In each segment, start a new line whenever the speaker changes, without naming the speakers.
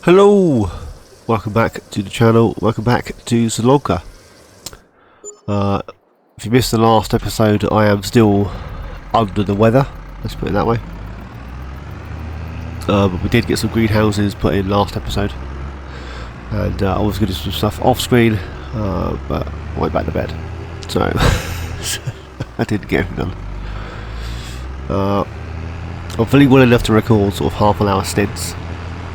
Hello! Welcome back to the channel, welcome back to Zielonka. If you missed the last episode, I am still under the weather, let's put it that way. But we did get some greenhouses put in last episode. And I was going to do some stuff off screen, but I went back to bed. So, I didn't get everything done. I'm feeling well enough to record sort of half an hour stints.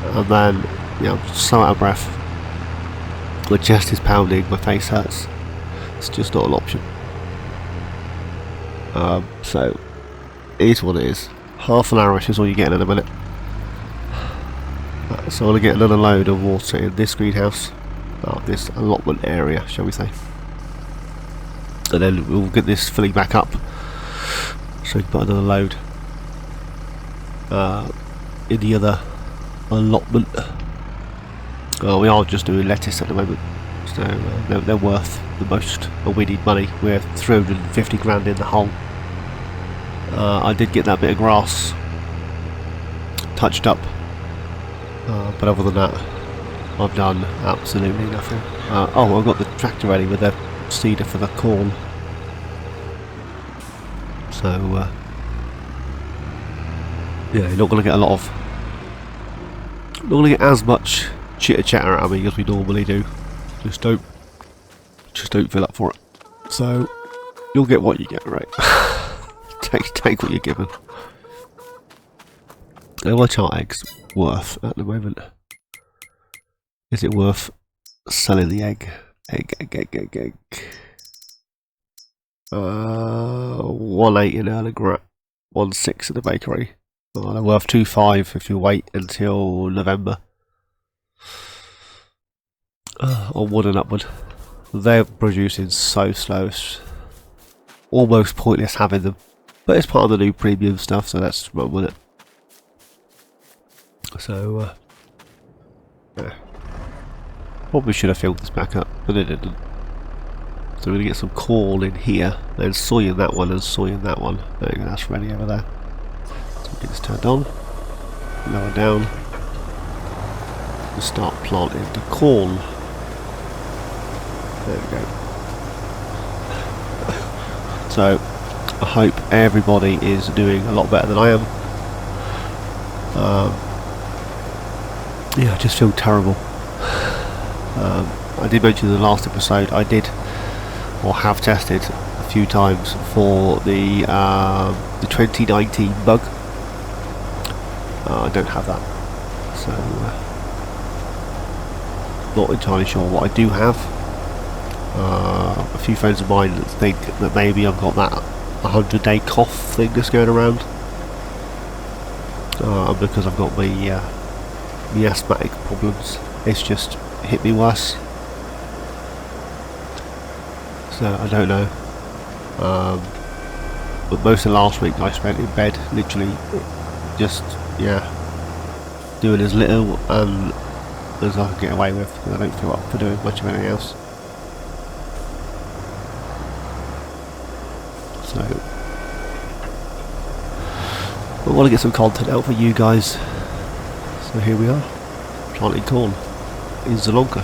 And then, I'm so out of breath. My chest is pounding, my face hurts. It's just not an option. So, it is what it is. Half an hour-ish is all you get in a minute. So I'm going to get another load of water in this greenhouse. This allotment area, shall we say. And then we'll get this filling back up. So we can put another load in the other allotment. We are just doing lettuce at the moment, so they're worth the most, but we need money. We're 350 grand in the hole. I did get that bit of grass touched up, but other than that I've done absolutely nothing. Oh, I've got the tractor ready with the seeder for the corn, so yeah, you're not going to get a lot of, not going to get as much chitter chatter out of me as we normally do. Just don't feel up for it. So you'll get what you get, right? take what you're given. How much are eggs worth at the moment? Is it worth selling the egg? Egg. 1.8 in Early Grat, 1.6 at the bakery. Oh, they're worth 2.5 if you wait until November. Onward and upward. They're producing so slow, it's almost pointless having them. But it's part of the new premium stuff, so let's run with it. So, yeah. Probably should have filled this back up, but it didn't. So we're going to get some corn in here, then soy in that one, and soy in that one. There you go, that's ready over there. So get this turned on, lower down, and start planting the corn. There we go. So, I hope everybody is doing a lot better than I am. Yeah, I just feel terrible. I did mention in the last episode I did, or have tested a few times for the 2019 bug. I don't have that, so not entirely sure what I do have. A few friends of mine that think that maybe I've got that 100-day cough thing that's going around, because I've got my asthmatic problems. It's just hit me worse, so I don't know. But most of last week I spent in bed, literally just doing as little as I can get away with, because I don't feel up for doing much of anything else. So I want to get some content out for you guys. So here we are, planting corn in Zielonka.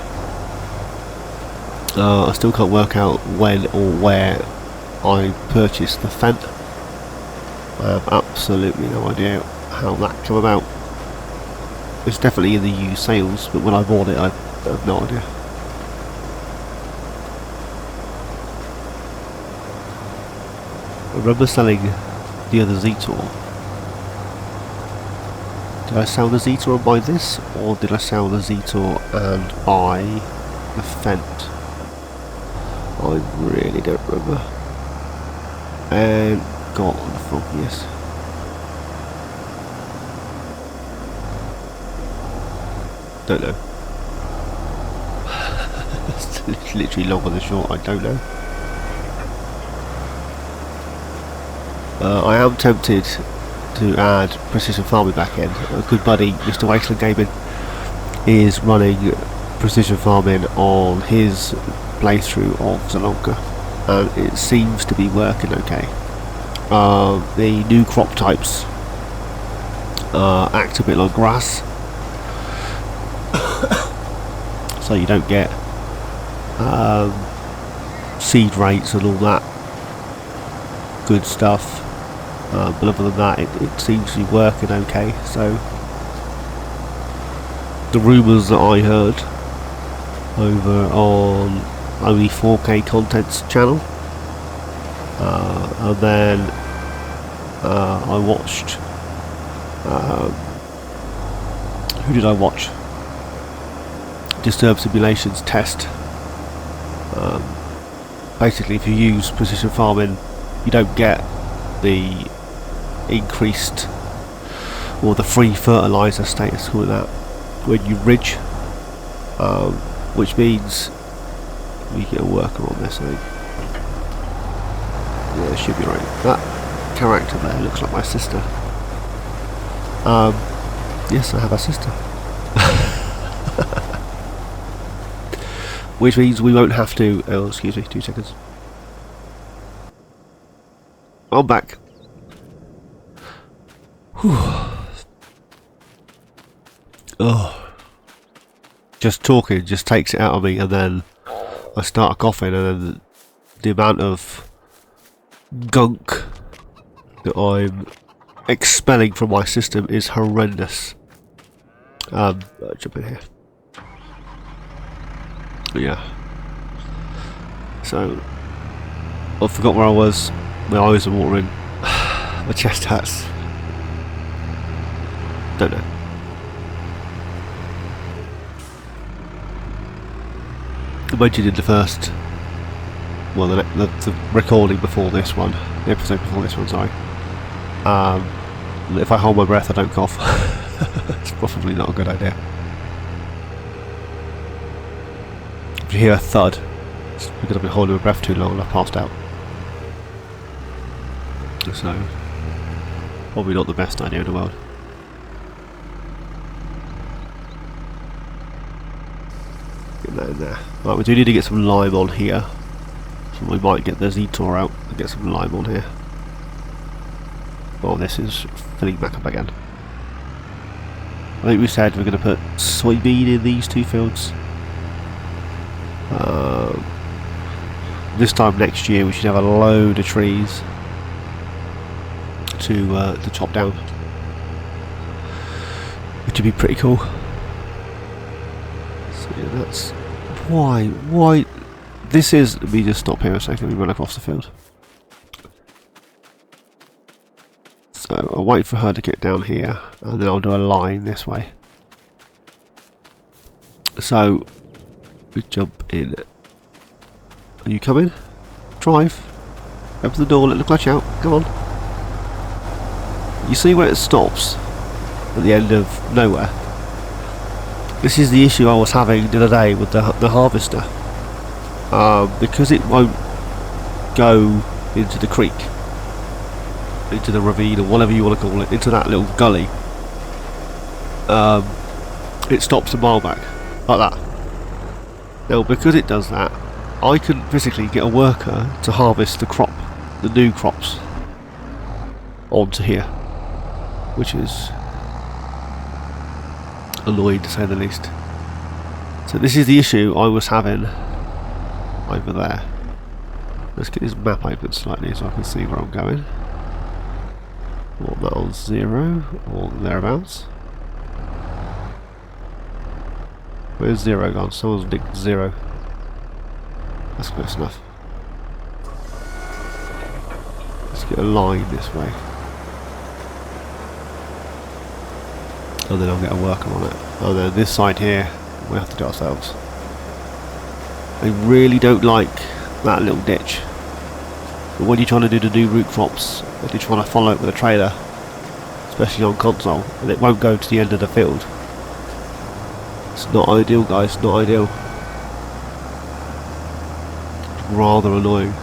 I still can't work out when or where I purchased the Fent. I have absolutely no idea how that came about. It's definitely in the used sales, but when I bought it I have no idea. I remember selling the other Zetor. Did I sell the Zetor and buy this, or did I sell the Zetor and buy the Fent? I really don't remember. And got the foggiest. Don't know. It's literally long on the short, I don't know. I am tempted to add precision farming back in. A good buddy, Mr. Wasteland Gaming, is running precision farming on his playthrough of Zielonka, and it seems to be working okay. The new crop types act a bit like grass, so you don't get seed rates and all that good stuff. But other than that, it seems to be working okay. So the rumours that I heard over on Only 4K Content's channel, and then I watched, who did I watch? Disturbed Simulations test. Basically, if you use precision farming, you don't get the increased or the free fertilizer status, call it that, when you ridge, which means we get a worker on this. I think. Yeah, it should be right. That character there looks like my sister. Yes, I have a sister. Which means we won't have to... Oh, excuse me, 2 seconds. I'm back. Whew. Oh. Just talking just takes it out of me, and then I start coughing, and then the amount of gunk that I'm expelling from my system is horrendous. Jump in here. But yeah. So I forgot where I was. My eyes are watering. My chest hurts. Don't know. I mentioned in the first, well, the recording before this one, the episode before this one, sorry. If I hold my breath, I don't cough. It's probably not a good idea. If you hear a thud, it's because I've been holding my breath too long and I've passed out. So, probably not the best idea in the world. Get that in there. Right, we do need to get some lime on here. So we might get the Z-Tor out and get some lime on here. Well, this is filling back up again. I think we said we're going to put soybean in these 2 fields. This time next year we should have a load of trees to chop down, which would be pretty cool. So yeah, that's why this is. Let me just stop here a second. Let me run across the field. So I'll wait for her to get down here, and then I'll do a line this way. So we jump in. Are you coming? Drive. Open the door, let the clutch out. Come on. You see where it stops? At the end of nowhere. This is the issue I was having the other day with the harvester. Because it won't go into the creek, into the ravine, or whatever you want to call it, into that little gully. It stops a mile back, like that. Now, because it does that, I couldn't physically get a worker to harvest the new crops, onto here, which is annoying to say the least. So this is the issue I was having over there. Let's get this map open slightly so I can see where I'm going. Want that on 0 or thereabouts. Where's 0 gone? Someone's nicked 0. That's close enough. Let's get a line this way. And then I'll get a worker on it. And then this side here, we have to do ourselves. I really don't like that little ditch. But when you're trying to do the new root crops, and you're trying to follow it with a trailer, especially on console, and it won't go to the end of the field. It's not ideal, guys, not ideal. Rather annoying.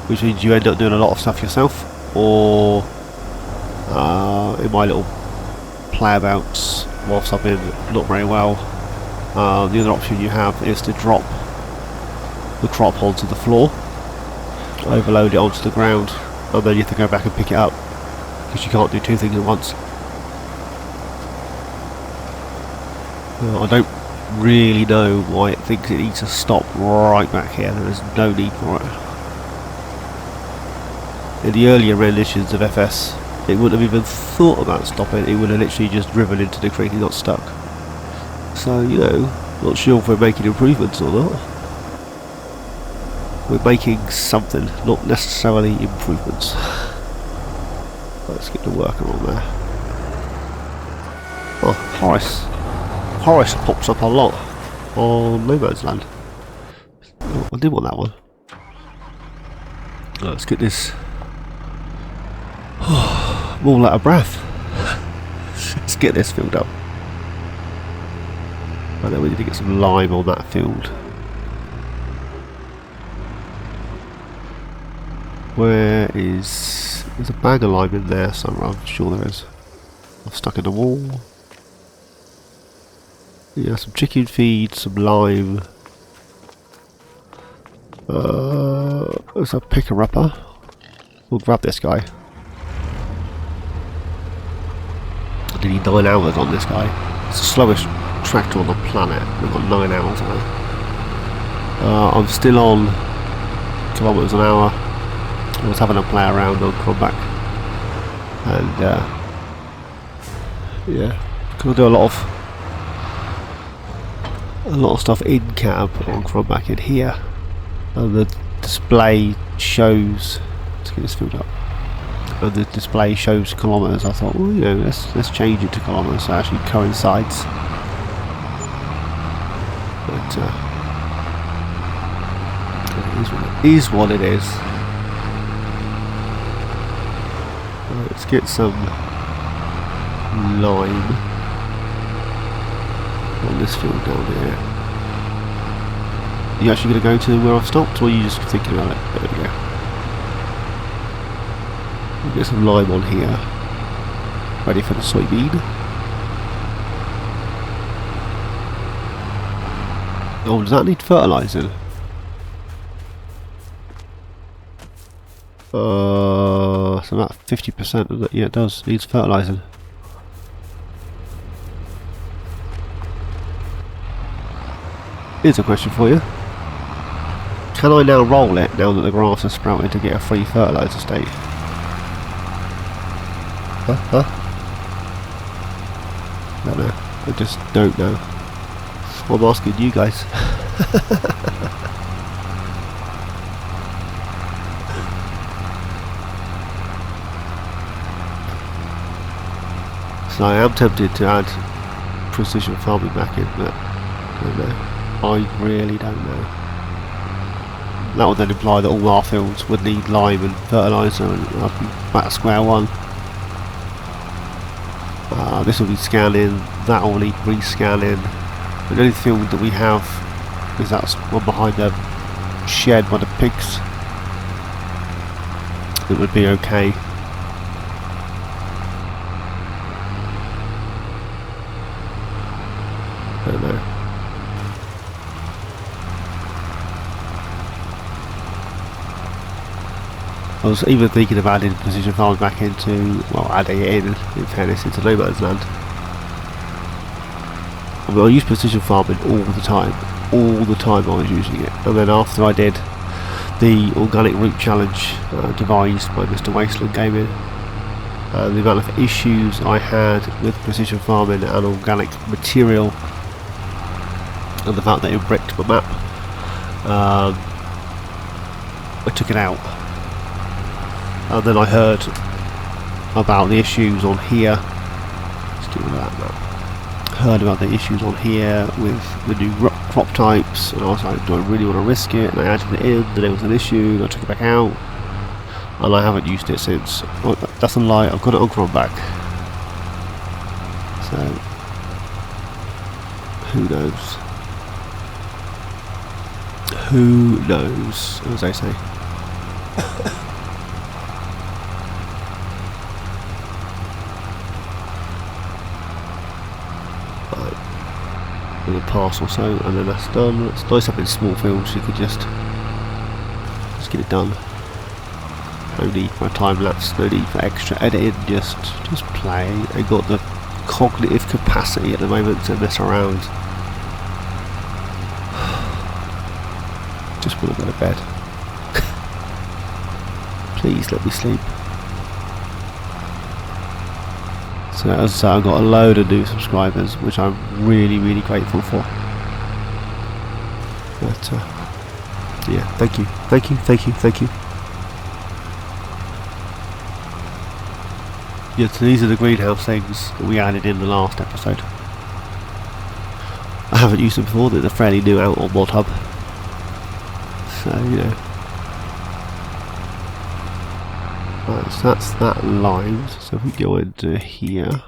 Which means you end up doing a lot of stuff yourself, or in my little playabouts whilst I've been not very well, the other option you have is to drop the crop onto the floor, overload it onto the ground, and then you have to go back and pick it up, because you can't do 2 things at once. I don't really know why it thinks it needs to stop right back here. There is no need for it. In the earlier renditions of FS, it wouldn't have even thought about stopping. It would have literally just driven into the creek and got stuck. So, you know, not sure if we're making improvements or not. We're making something, not necessarily improvements. Let's get the worker on there. Oh, Horace. Horace pops up a lot on No Man's Land. Oh, I did want that one. Let's get this. I'm all out of breath. Let's get this filled up. I know we need to get some lime on that field. Where is... There's a bag of lime in there somewhere, I'm sure there is. I've stuck in the wall. Yeah, some chicken feed, some lime. There's a picker-upper. We'll grab this guy. I need 9 hours on this guy. It's the slowest tractor on the planet. We've got 9 hours on it. I'm still on kilometres an hour. I was having a play around on Combat, and yeah, gonna do a lot of stuff in cab on Combat in here, and the display shows. Let's get this filled up. And the display shows kilometres. I thought, well, you know, let's change it to kilometres so it actually coincides. But it is what it is. Let's get some lime on this field down here. Are you actually going to go to where I've stopped, or are you just thinking about it? There we go. We'll get some lime on here. Ready for the soybean. Oh, does that need fertilising? So about 50% of it, yeah, it does, needs fertilising. Here's a question for you. Can I now roll it now that the grass has sprouted to get a free fertiliser state? Huh? I don't know. I just don't know. Well, I'm asking you guys. So I am tempted to add precision farming back in, but I don't know. I really don't know. That would then imply that all our fields would need lime and fertiliser, and I'd be back to square one. This will be scanning, that will need rescanning. The only field that we have is that one behind the shed by the pigs. It would be okay. I don't know. I was even thinking of adding precision farming back into, well, adding it in fairness, into No Man's Land. I mean, I use precision farming all the time I was using it, and then after I did the organic root challenge devised by Mr. Wasteland Gaming, the amount of issues I had with precision farming and organic material, and the fact that it bricked my map, I took it out. And then I heard about the issues on here. Let's do that now. Heard about the issues on here with the new crop types, and I was like, do I really want to risk it? And I added it in, then there was an issue, and I took it back out, and I haven't used it since. Well, that's a lie, I've got it on crop back. So, who knows? Who knows, as they say. A pass or so, and then that's done. It's nice up in small fields, you could just get it done. No need for a time lapse, no need for extra editing, just play. I got the cognitive capacity at the moment to mess around. Just want to go to bed. Please let me sleep. So as I say, I've got a load of new subscribers, which I'm really, really grateful for. But yeah, thank you, thank you, thank you, thank you. Yeah, so these are the greenhouse things that we added in the last episode. I haven't used them before, they're fairly new out on Mod Hub. So, you know. Right, so that's that lined. So if we go into here.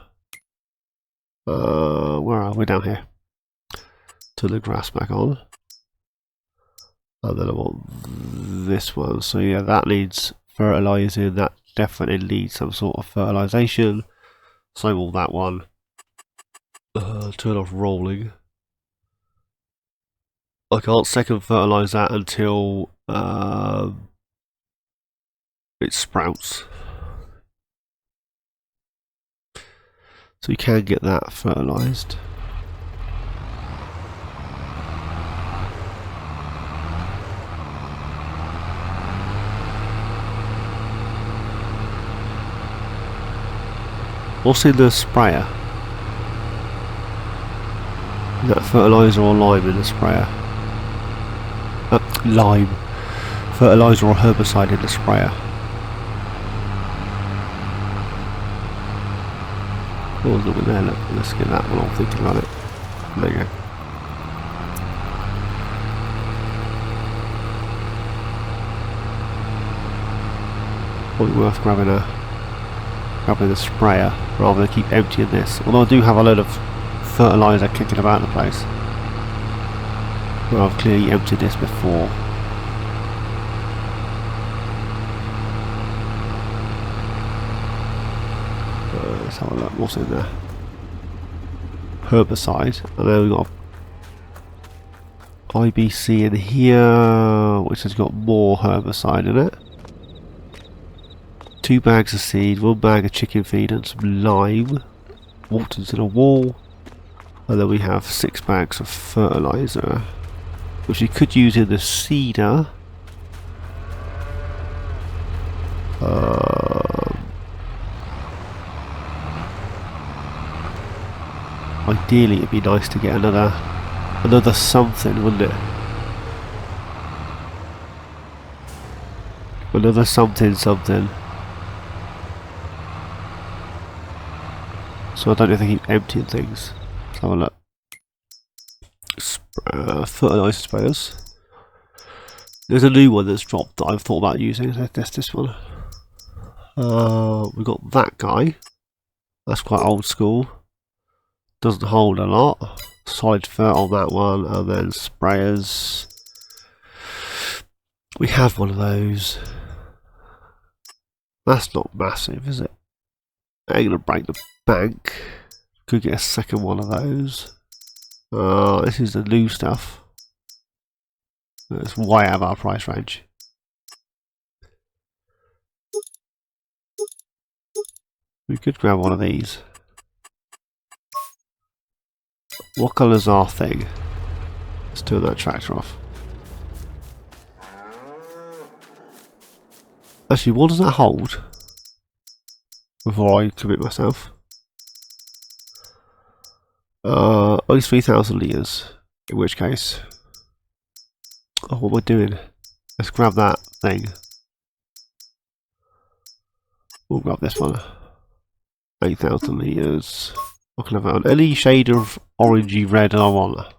Where are we? Down here. Turn the grass back on. And then I want this one. So yeah, that needs fertilising, that definitely needs some sort of fertilisation. So will that one. Turn off rolling. I can't second fertilise that until it sprouts. So you can get that fertilised. What's in the sprayer? Is that fertiliser or lime in the sprayer? Lime. Fertiliser or herbicide in the sprayer. Oh, look at there, look. Let's get that one on, thinking about it. There you go. Probably worth grabbing the sprayer rather than keep emptying this. Although I do have a load of fertiliser kicking about the place. Well, I've clearly emptied this before. Let's have a look. What's in there? Herbicide. And then we've got IBC in here, which has got more herbicide in it. 2 bags of seed, 1 bag of chicken feed and some lime. Water's in a wall. And then we have 6 bags of fertiliser, which you could use in the seeder. Ideally it'd be nice to get another something, wouldn't it? Another something. So I don't have to keep emptying things. Let's have a look. Fertiliser sprayers. There's a new one that's dropped that I've thought about using. That's this one. We've got that guy. That's quite old school. Doesn't hold a lot. Solid fert on that one, and then sprayers. We have one of those. That's not massive, is it? Ain't gonna break the bank. Could get a second one of those. This is the new stuff. It's way out of our price range. We could grab one of these. What colour's our thing? Let's turn that tractor off. Actually, what does that hold? Before I commit myself. Only 3,000 litres. In which case... Oh, what am I doing? Let's grab that thing. We'll grab this one. 8,000 litres. I can have it on any shade of orangey red I want.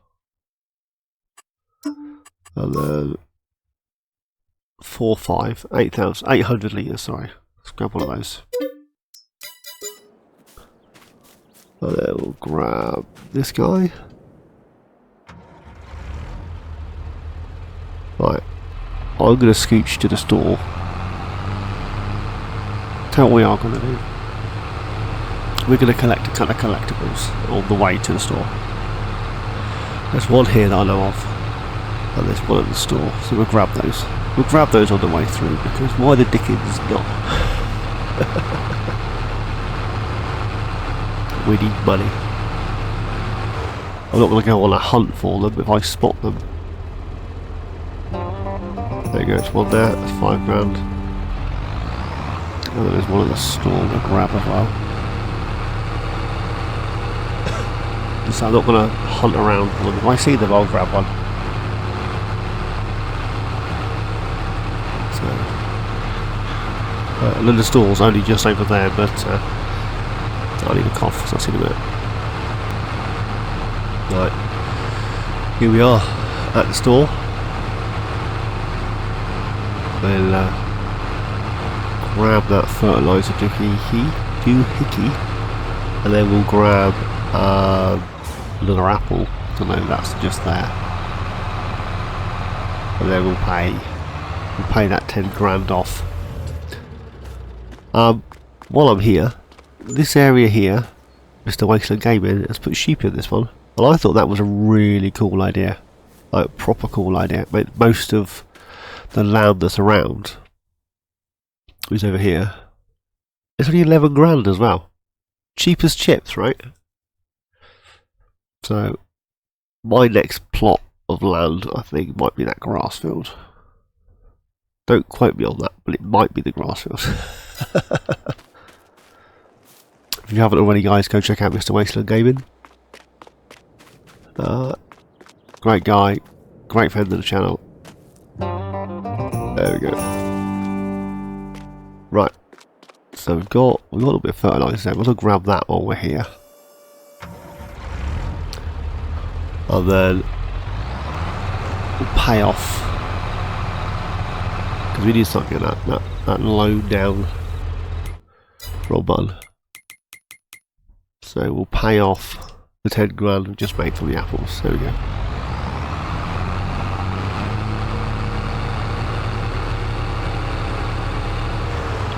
And then 800 litres, sorry. Let's grab one of those. And then we'll grab this guy. Right. I'm going to scooch to the store. Tell what we are going to do. We're going to collect a ton of collectibles on the way to the store. There's one here that I know of, and there's one at the store, so we'll grab those. We'll grab those on the way through, because why the dickens not? We need money. I'm not going to go on a hunt for them if I spot them. There you go, it's one there, that's 5 grand. And then there's one in the store we'll grab as well. So I'm not going to hunt around for them. If I see them, I'll grab one. So, and then the store's only just over there, but I need a cough, so I'll see you in a minute. Right, here we are at the store. We'll grab that fertiliser doohickey, and then we'll grab another apple. I don't know, that's just there. And then we'll pay that 10 grand off. While I'm here, this area here, Mr. Wasteland Gaming has put sheep in this one, and I thought that was a really cool idea, like a proper cool idea. Most of the land that's around is over here. It's only 11 grand as well. Cheap as chips, right? So my next plot of land, I think, might be that grass field. Don't quote me on that, but it might be the grass field. If you haven't already, guys, go check out Mr. Wasteland Gaming. Great guy, great friend of the channel. There we go. Right, so we've got a little bit of fertiliser there. We'll grab that while we're here, and then we'll pay off, because we need something that low down roll button. So we'll pay off the 10 grand we just made from the apples. There we go.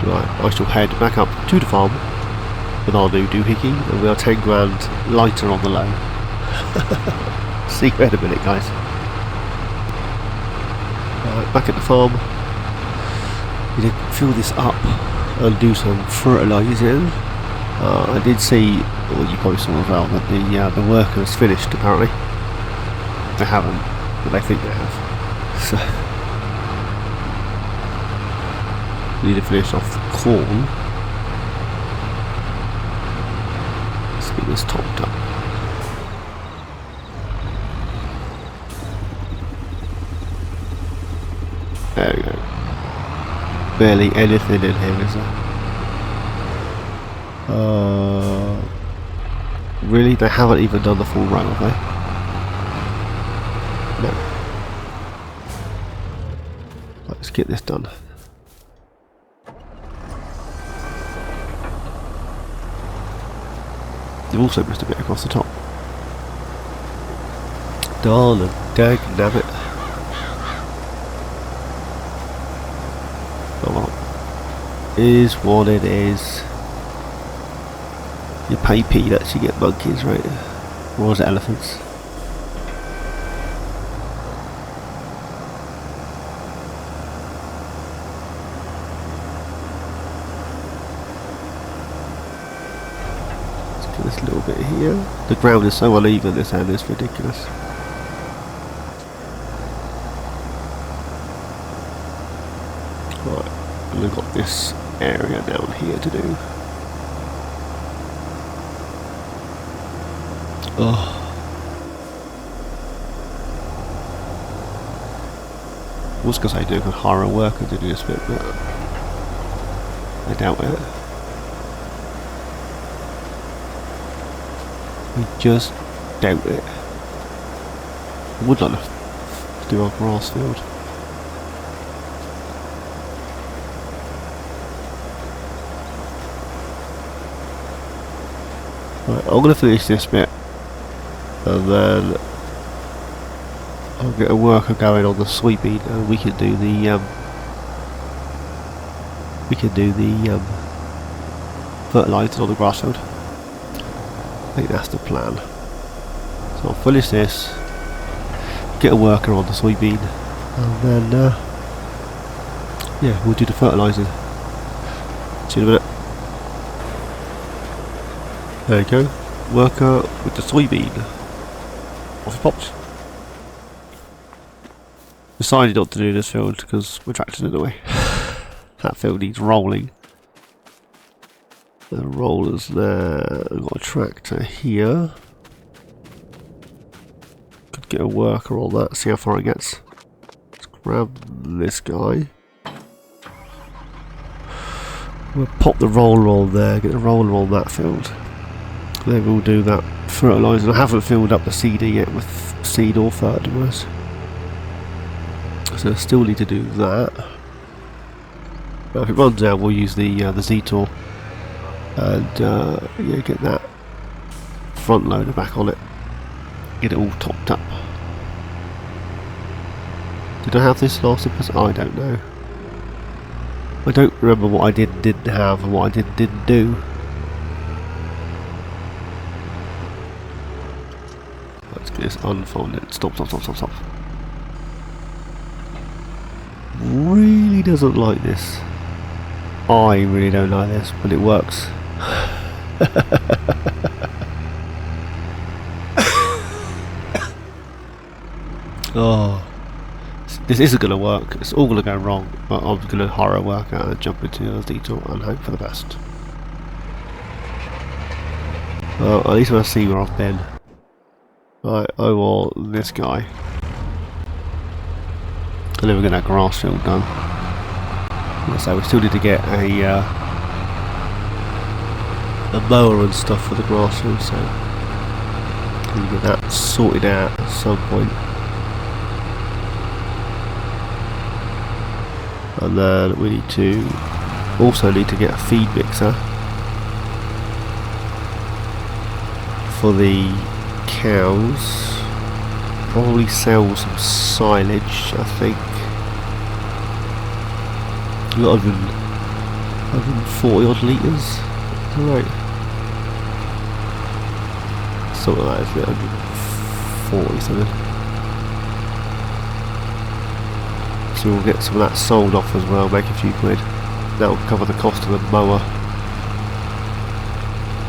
Right, I shall head back up to the farm with our new doohickey, and we are 10 grand lighter on the low. See you in a minute, guys. Right, back at the farm. We need to fill this up and do some fertilising. I did see, well, you probably saw as well, that the workers finished apparently. They haven't, but they think they have. So we need to finish off the corn. Let's get this topped up. There we go. Barely anything in here, is there? Really? They haven't even done the full row, have they? No. Let's get this done. They've also missed a bit across the top. Darn, dag nabbit. Oh well. Is what it is. You pay peanuts, you get monkeys, right? Or was it elephants? Let's get this little bit here. The ground is so uneven this end, it's ridiculous. Right, and we've got this area down here to do. Oh. I was going to say I could hire a worker to do this bit, but I doubt it. We just doubt it. I would like to do our grass field. Right, I'm going to finish this bit. And then I'll get a worker going on the sweeping, and we can do the fertilizer on the grass field. I think that's the plan. So I'll finish this, get a worker on the sweeping, and then yeah, we'll do the fertilizing. See you in a minute. There you go, worker with the soybean. Off he pops. Decided not to do this field because we're tractors in the way. That field needs rolling. The rollers there. We've got a tractor here. Could get a worker on that, see how far it gets. Let's grab this guy. We'll pop the roller on there, get the roller on that field. Then we'll do that fertiliser. I haven't filled up the seeder yet with seed or fertiliser. So I still need to do that. But if it runs out, we'll use the Z-Tool and yeah, get that front loader back on it. Get it all topped up. Did I have this last episode? I don't know. I don't remember what I did and didn't have and what I did and didn't do. Let's get this unfolded. Stop. Really doesn't like this. I really don't like this, but it works. Oh, this isn't going to work. It's all going to go wrong. But I'm going to horror work out and jump into the detour and hope for the best. Well, at least I see where I've been. Right, I want this guy. And then we're going to get that grass field done. So we still need to get a mower and stuff for the grass field, so we can get that sorted out at some point. And then we need to get a feed mixer for the cows. Probably sell some silage, I think. 140 odd litres. Right. Something like that, isn't it? 140 something. So we'll get some of that sold off as well, make a few quid. That will cover the cost of the mower.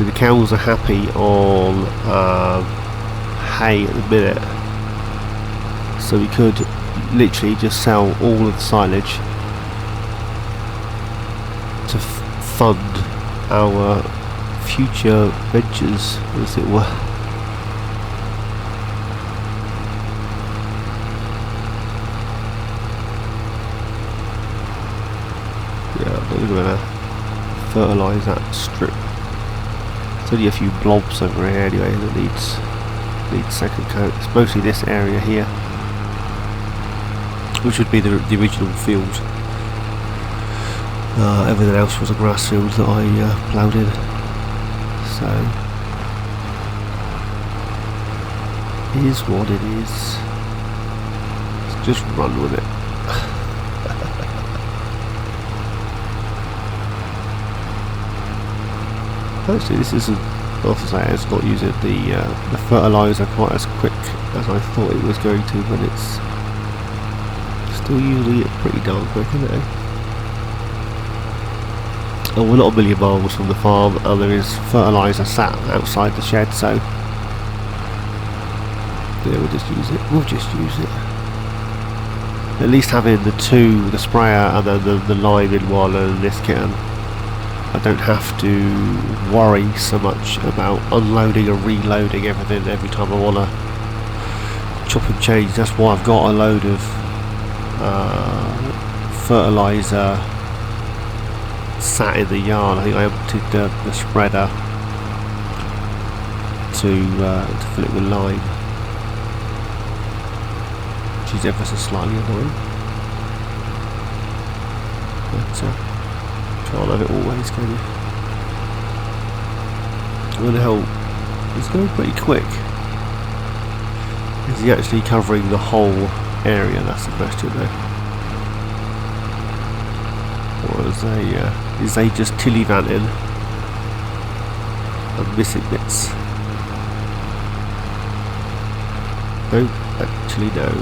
The cows are happy on hay at the minute. So we could literally just sell all of the silage to fund our future ventures, as it were. Yeah, I'm going to fertilise that strip. There's only a few blobs over here anyway that needs second coat. It's mostly this area here, which would be the original field. Everything else was a grass field that I ploughed in. So, it is what it is. Let's just run with it. Actually, this isn't. It's not using the fertiliser quite as quick as I thought it was going to, but it's still using it pretty darn quick, isn't it? Oh, we're not a million miles from the farm, and there is fertiliser sat outside the shed, so yeah, we'll just use it. At least having the sprayer and then the lime in one and this can, I don't have to worry so much about unloading and reloading everything every time I want to chop and change. That's why I've got a load of fertiliser sat in the yard. I think I emptied the spreader to fill it with lime, which is ever so slightly annoying. But can't have it always, can you? Where the hell? It's going pretty quick. Is he actually covering the whole area? That's the question though. Or is they just tilly-vanting and missing bits? Don't actually know.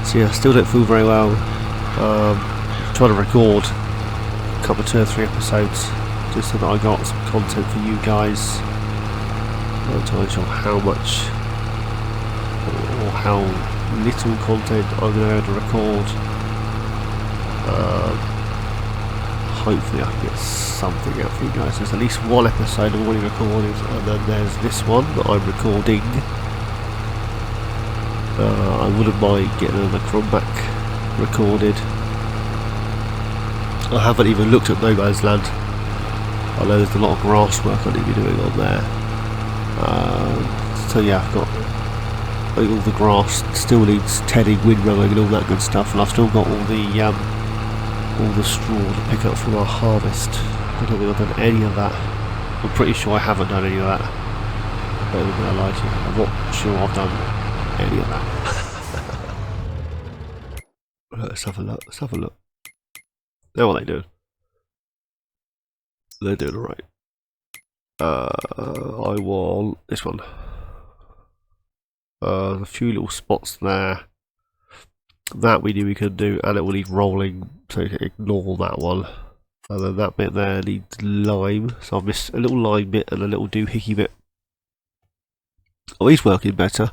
So yeah, still don't feel very well. Trying to record a couple of 2 or 3 episodes just so that I got some content for you guys. I'm not entirely sure how much or how little content I'm going to be able to record. Hopefully I can get something out for you guys. There's at least one episode I've already recorded, and then there's this one that I'm recording. I wouldn't mind getting another crumback recorded. I haven't even looked at No Man's Land. I know there's a lot of grass work I need to be doing on there. So yeah, I've got all the grass still needs tedding, windrowing and all that good stuff, and I've still got all the straw to pick up from our harvest. I don't think I've done any of that. I'm pretty sure I haven't done any of that. I don't think I lie to you. I'm not sure I've done any of that. Let's have a look. Let's have a look. Now what are they doing? They're doing alright. I want this one. A few little spots there. That we knew we could do, and it will need rolling, so you can ignore that one. And then that bit there needs lime, so I've missed a little lime bit and a little doohickey bit. Oh, he's working better.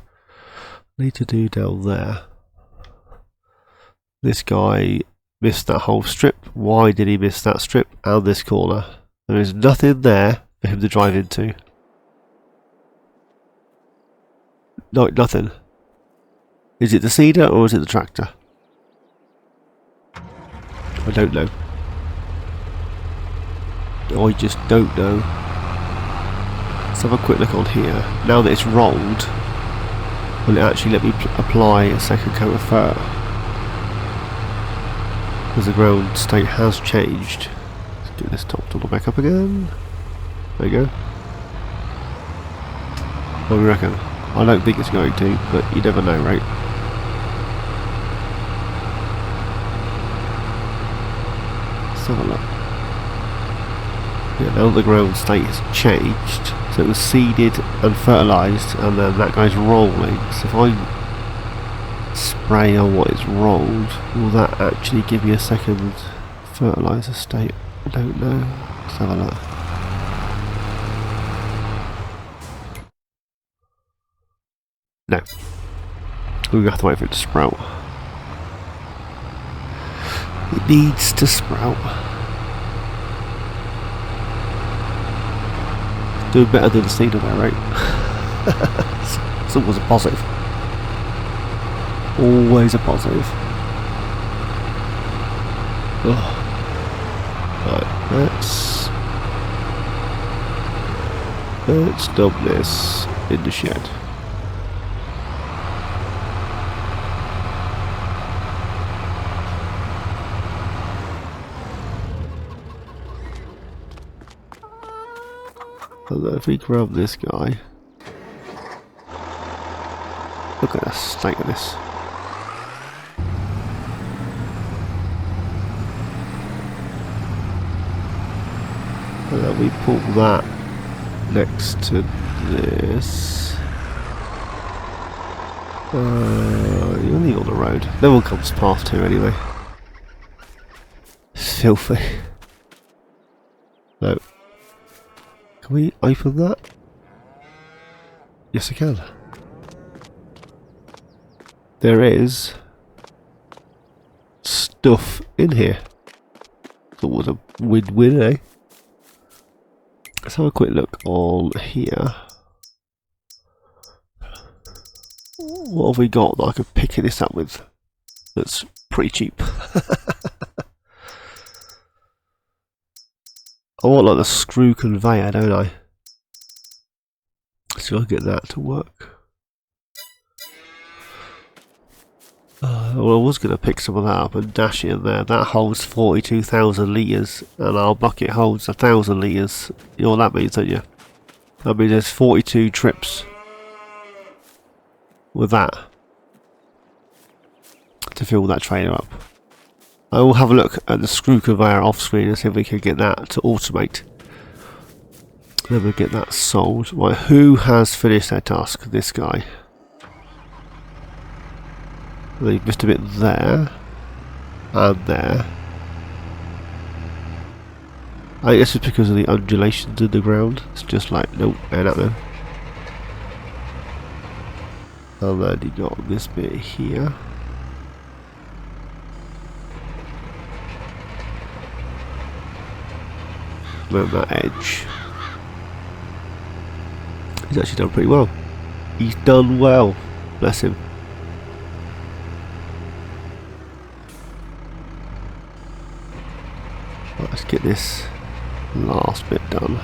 Need to do down there. This guy missed that whole strip. Why did he miss that strip and this corner? There is nothing there for him to drive into. No, nothing. Is it the seeder or is it the tractor? I don't know. I just don't know. Let's have a quick look on here. Now that it's rolled, will it actually let me apply a second coat of fur? Because the ground state has changed. Let's get this top tunnel back up again. There you go. What do you reckon? I don't think it's going to, but you never know, right? Let's have a look. Yeah, now the ground state has changed. So it was seeded and fertilised, and then that guy's rolling. So if I spray on what is rolled, will that actually give me a second fertiliser state? I don't know. Let's have a look. No. We're going to have to wait for it to sprout. It needs to sprout. Doing better than the seeder there, right? It's always a positive. Always a positive. Oh. Right, let's dump this in the shed. And then if we grab this guy, look at the state of this. And then we pull that next to this. You're only on the road. No one comes past here anyway. It's filthy. No. Can we open that? Yes, I can. There is stuff in here. Thought it was a win-win, eh? Let's have a quick look on here. What have we got that I could pick this up with? That's pretty cheap. I want like the screw conveyor, don't I? So I'll get that to work. Well, I was going to pick some of that up and dash it in there. That holds 42,000 litres and our bucket holds 1,000 litres. You know what that means, don't you? That means there's 42 trips with that to fill that trailer up. I will have a look at the screw conveyor off screen and see if we can get that to automate. Then we'll get that sold. Right, who has finished their task? This guy. They missed a bit there and there. I guess it's because of the undulations in the ground. It's just like, nope, and up there. And then you got this bit here. Around that edge. He's actually done pretty well. He's done well. Bless him. Right, let's get this last bit done.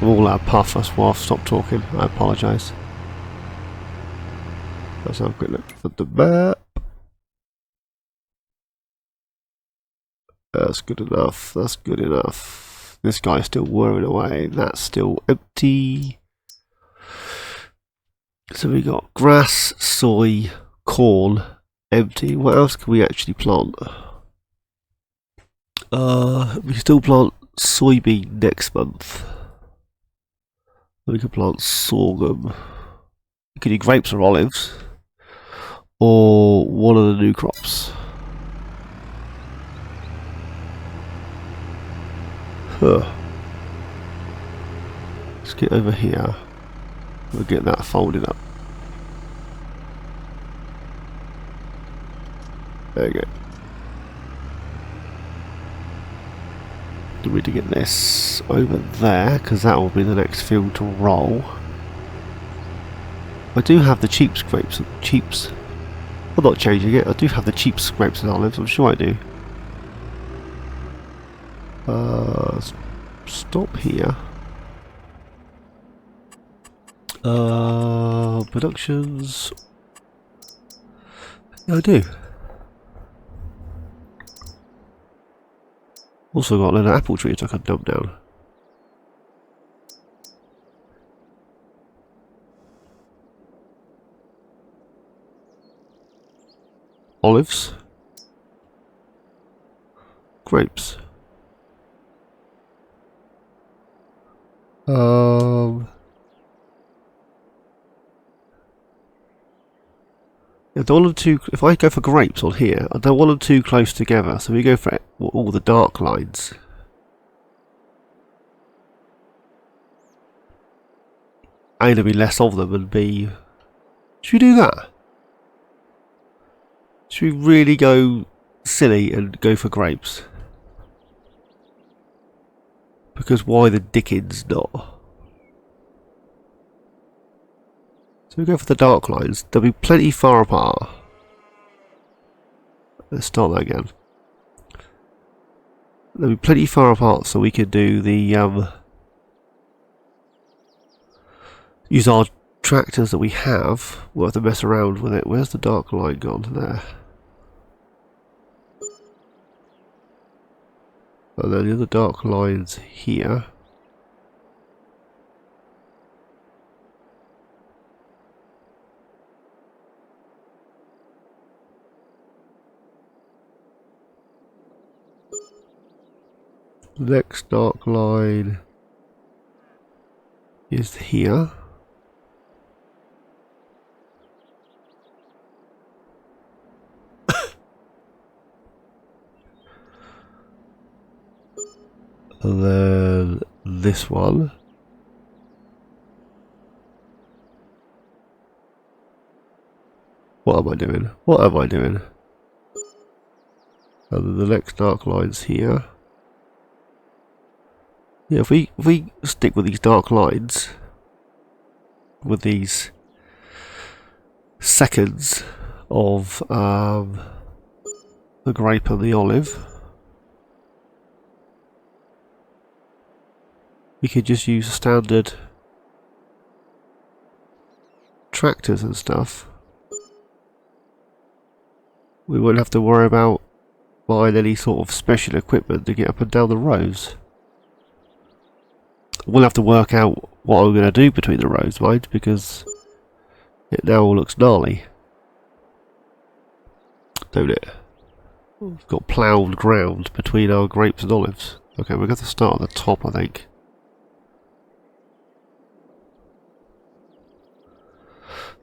I'm all out of puff, that's why I've stopped talking. I apologise. Let's have a quick look at the map. That's good enough, that's good enough. This guy's still whirring away, that's still empty. So we got grass, soy, corn, empty. What else can we actually plant? We can still plant soybean next month. We can plant sorghum. We can do grapes or olives. Or one of the new crops. Huh. Let's get over here. We'll get that folded up. There you go. We need to get this over there because that will be the next field to roll. I do have the cheap grapes. I'm not changing it. I do have the cheap grapes and olives. I'm sure I do. Stop here. Productions. Yeah, I do. Also got a little apple tree I can dump down. Olives. Grapes. I don't want them too. If I go for grapes on here, I don't want them too close together. So we go for all the dark lines. A, there'll be less of them, and B, should we do that? Should we really go silly and go for grapes? Because why the dickens not? So we go for the dark lines. They'll be plenty far apart. Let's start that again. They'll be plenty far apart so we can do the use our tractors that we have. We'll have to mess around with it. Where's the dark line gone? There. And then the other dark lines here. The next dark line is here. And then this one. What am I doing? What am I doing? And then the next dark line's here. Yeah, if we stick with these dark lines, with these seconds of the grape and the olive, we could just use standard tractors and stuff. We won't have to worry about buying any sort of special equipment to get up and down the rows. We'll have to work out what I'm going to do between the rows, mind, because it now all looks gnarly. Don't it? We've got ploughed ground between our grapes and olives. Okay, we're going to start at the top, I think.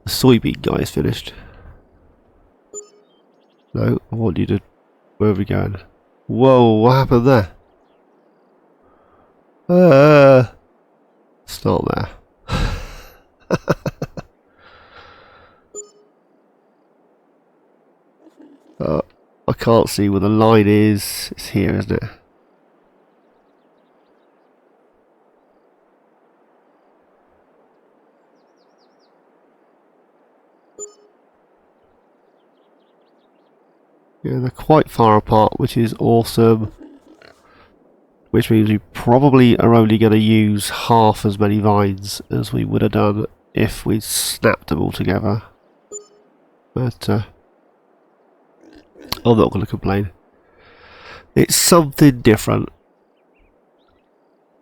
The soybean guy is finished. No, I want you to... Where are we going? Whoa, what happened there? Start there. I can't see where the line is. It's here, isn't it? Yeah, they're quite far apart, which is awesome. Which means we probably are only going to use half as many vines as we would have done if we snapped them all together. But I'm not going to complain. It's something different.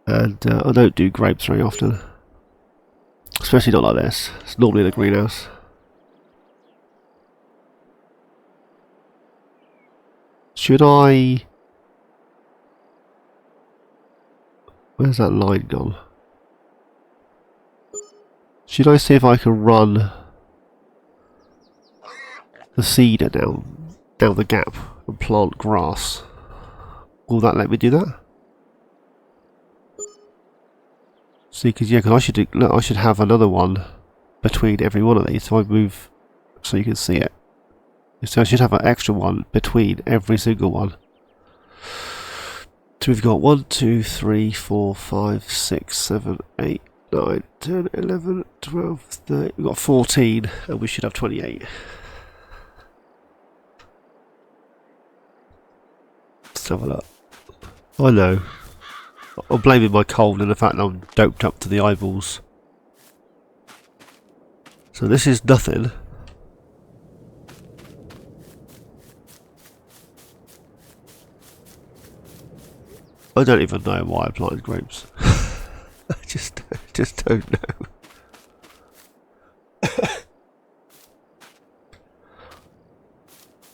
And I don't do grapes very often. Especially not like this. It's normally in the greenhouse. Should I... Where's that line gone? Should I see if I can run the seeder down the gap and plant grass? Will that let me do that? See, because I should have another one between every one of these. So I move so you can see it. So I should have an extra one between every single one. So we've got 1, 2, 3, 4, 5, 6, 7, 8, 9, 10, 11, 12, 13. We've got 14 and we should have 28. Let's have a look. I know. I'm blaming my cold and the fact that I'm doped up to the eyeballs. So this is nothing. I don't even know why I planted grapes. I just don't know.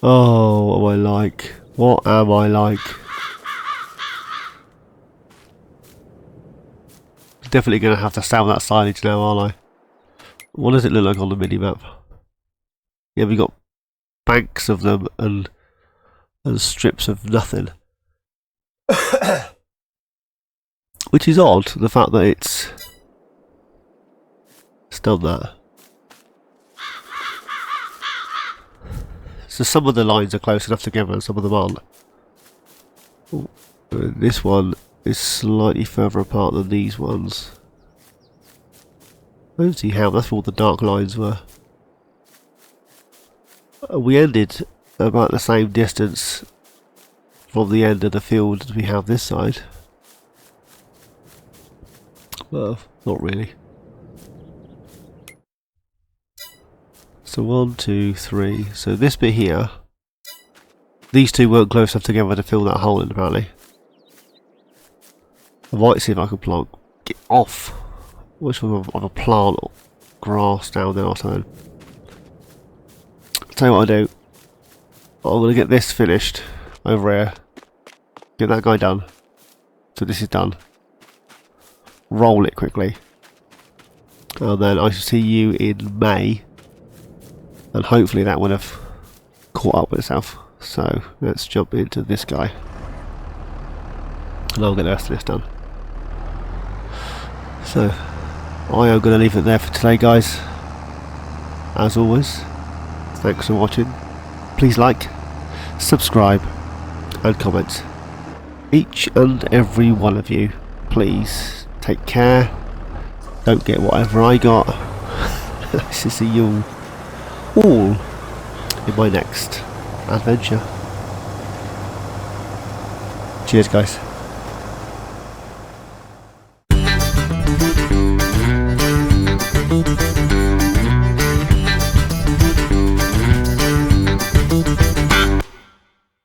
Oh, what am I like? What am I like? Definitely going to have to sound that signage now, aren't I? What does it look like on the mini-map? Yeah, we got banks of them and strips of nothing. Which is odd, the fact that it's done that. So some of the lines are close enough together and some of them aren't. This one is slightly further apart than these ones. I don't see how, that's where all the dark lines were. We ended about the same distance from the end of the field as we have this side. Well, not really. So 1, 2, 3. So this bit here, these two weren't close enough together to fill that hole in apparently. I might see if I can plant get off. Which one of a plant or grass down there or something. I'll tell you what I do. I'm going to get this finished over here. Get that guy done. So this is done. Roll it quickly. And then I shall see you in May. And hopefully that would have caught up with itself. So let's jump into this guy. And I'll get the rest of this done. So I am going to leave it there for today, guys. As always, thanks for watching. Please like, subscribe and comment. Each and every one of you, please take care. Don't get whatever I got. Nice to see you all in my next adventure. Cheers, guys.